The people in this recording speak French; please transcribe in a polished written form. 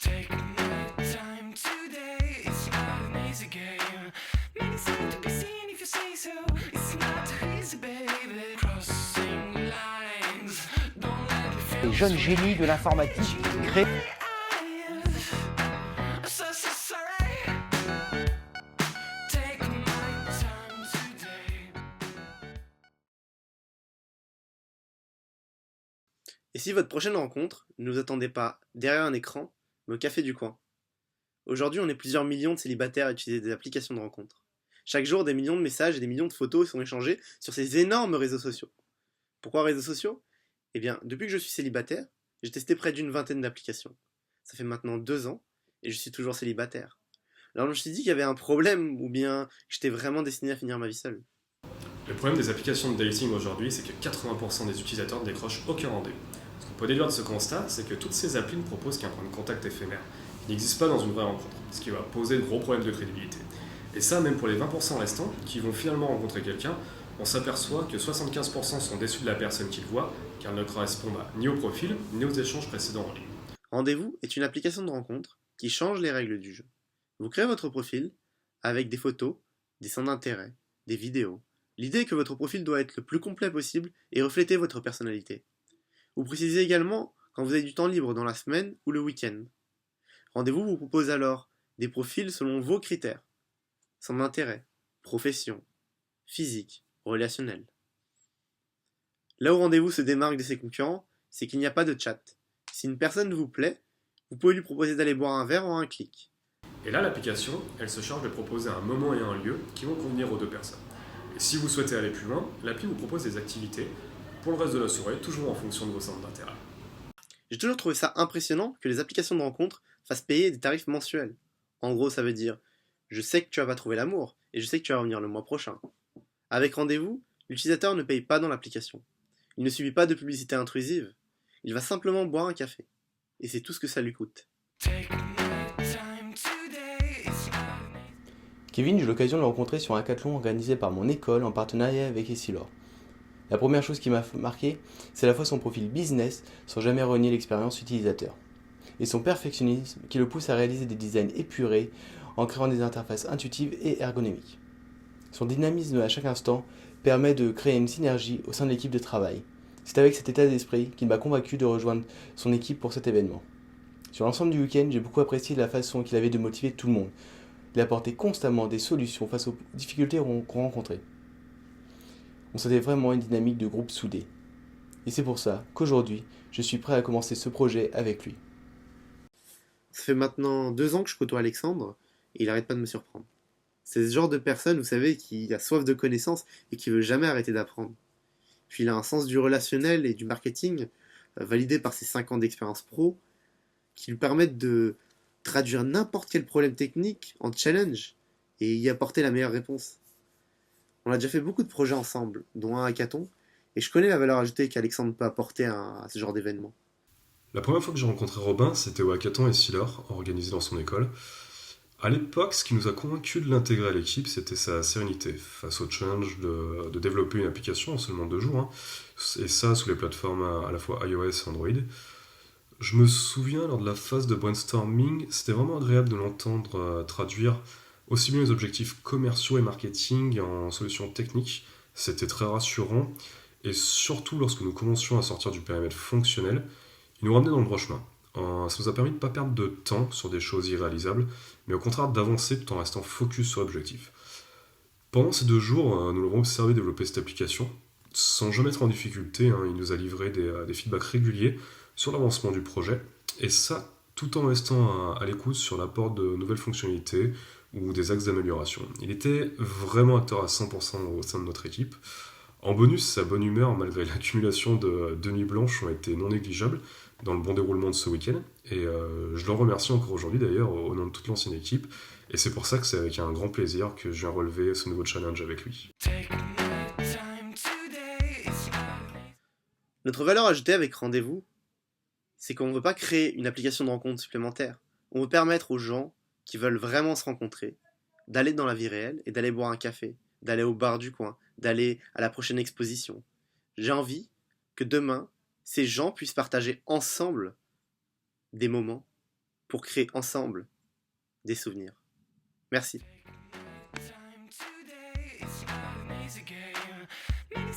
Take my time today, it's not an easy game. Many seem to be seen if you say so. It's not easy, baby. Crossing lines, don't let me feel Les jeunes génies de l'informatique qui créent. so sorry. Take my time today. Et si votre prochaine rencontre ne vous attendez pas derrière un écran, mais au café du coin? Aujourd'hui, on est plusieurs millions de célibataires à utiliser des applications de rencontres. Chaque jour, des millions de messages et des millions de photos sont échangés sur ces énormes réseaux sociaux. Pourquoi réseaux sociaux? Eh bien, depuis que je suis célibataire, j'ai testé près d'une vingtaine d'applications. Ça fait maintenant 2 ans, et je suis toujours célibataire. Alors je me suis dit qu'il y avait un problème, ou bien que j'étais vraiment destiné à finir ma vie seule. Le problème des applications de dating aujourd'hui, c'est que 80% des utilisateurs ne décrochent aucun rendez-vous. Ce qu'on peut déduire de ce constat, c'est que toutes ces applis ne proposent qu'un point de contact éphémère, qui n'existe pas dans une vraie rencontre, ce qui va poser de gros problèmes de crédibilité. Et ça, même pour les 20% restants, qui vont finalement rencontrer quelqu'un, on s'aperçoit que 75% sont déçus de la personne qu'ils voient, car elle ne correspond ni au profil, ni aux échanges précédents en ligne. Rendez-vous est une application de rencontre qui change les règles du jeu. Vous créez votre profil avec des photos, des centres d'intérêt, des vidéos. L'idée est que votre profil doit être le plus complet possible et refléter votre personnalité. Vous précisez également quand vous avez du temps libre dans la semaine ou le week-end. Rendez-vous vous propose alors des profils selon vos critères. Centre d'intérêt, profession, physique, relationnel. Là où rendez-vous se démarque de ses concurrents, c'est qu'il n'y a pas de chat. Si une personne vous plaît, vous pouvez lui proposer d'aller boire un verre en un clic. Et là, l'application, elle se charge de proposer un moment et un lieu qui vont convenir aux deux personnes. Et si vous souhaitez aller plus loin, l'appli vous propose des activités pour le reste de la soirée, toujours en fonction de vos centres d'intérêt. J'ai toujours trouvé ça impressionnant que les applications de rencontre fassent payer des tarifs mensuels. En gros, ça veut dire je sais que tu vas pas trouver l'amour et je sais que tu vas revenir le mois prochain. Avec rendez-vous, l'utilisateur ne paye pas dans l'application. Il ne subit pas de publicité intrusive. Il va simplement boire un café. Et c'est tout ce que ça lui coûte. Take my time today, it's not an easy. Kevin, j'ai eu l'occasion de le rencontrer sur un hackathon organisé par mon école en partenariat avec Essilor. La première chose qui m'a marqué, c'est à la fois son profil business sans jamais renier l'expérience utilisateur, et son perfectionnisme qui le pousse à réaliser des designs épurés en créant des interfaces intuitives et ergonomiques. Son dynamisme à chaque instant permet de créer une synergie au sein de l'équipe de travail. C'est avec cet état d'esprit qu'il m'a convaincu de rejoindre son équipe pour cet événement. Sur l'ensemble du week-end, j'ai beaucoup apprécié la façon qu'il avait de motiver tout le monde. Il apportait constamment des solutions face aux difficultés qu'on rencontrait. On sentait vraiment une dynamique de groupe soudé. Et c'est pour ça qu'aujourd'hui, je suis prêt à commencer ce projet avec lui. Ça fait maintenant 2 ans que je côtoie Alexandre et il arrête pas de me surprendre. C'est ce genre de personne, vous savez, qui a soif de connaissances et qui veut jamais arrêter d'apprendre. Puis il a un sens du relationnel et du marketing, validé par ses 5 ans d'expérience pro, qui lui permettent de traduire n'importe quel problème technique en challenge et y apporter la meilleure réponse. On a déjà fait beaucoup de projets ensemble, dont un hackathon, et je connais la valeur ajoutée qu'Alexandre peut apporter à ce genre d'événement. La première fois que j'ai rencontré Robin, c'était au hackathon Essilor, organisé dans son école. À l'époque, ce qui nous a convaincus de l'intégrer à l'équipe, c'était sa sérénité face au challenge de développer une application en seulement 2 jours, hein, et ça sous les plateformes à la fois iOS et Android. Je me souviens, lors de la phase de brainstorming, c'était vraiment agréable de l'entendre traduire aussi bien les objectifs commerciaux et marketing en solutions techniques. C'était très rassurant, et surtout lorsque nous commencions à sortir du périmètre fonctionnel, il nous ramenait dans le droit chemin. Ça nous a permis de ne pas perdre de temps sur des choses irréalisables, mais au contraire d'avancer tout en restant focus sur l'objectif. Pendant ces 2 jours, nous l'avons observé développer cette application, sans jamais être en difficulté, hein. Il nous a livré des feedbacks réguliers sur l'avancement du projet, et ça tout en restant à l'écoute sur l'apport de nouvelles fonctionnalités ou des axes d'amélioration. Il était vraiment acteur à 100% au sein de notre équipe. En bonus, sa bonne humeur, malgré l'accumulation de nuits blanches, ont été non négligeables dans le bon déroulement de ce week-end, et je l'en remercie encore aujourd'hui d'ailleurs au nom de toute l'ancienne équipe, et c'est pour ça que c'est avec un grand plaisir que je viens relever ce nouveau challenge avec lui. Take my time today, it's not an easy. Notre valeur ajoutée avec Rendez-vous, c'est qu'on ne veut pas créer une application de rencontre supplémentaire. On veut permettre aux gens qui veulent vraiment se rencontrer d'aller dans la vie réelle et d'aller boire un café, d'aller au bar du coin, d'aller à la prochaine exposition. J'ai envie que demain, ces gens puissent partager ensemble des moments pour créer ensemble des souvenirs. Merci. Time today, it's not an easy game. Many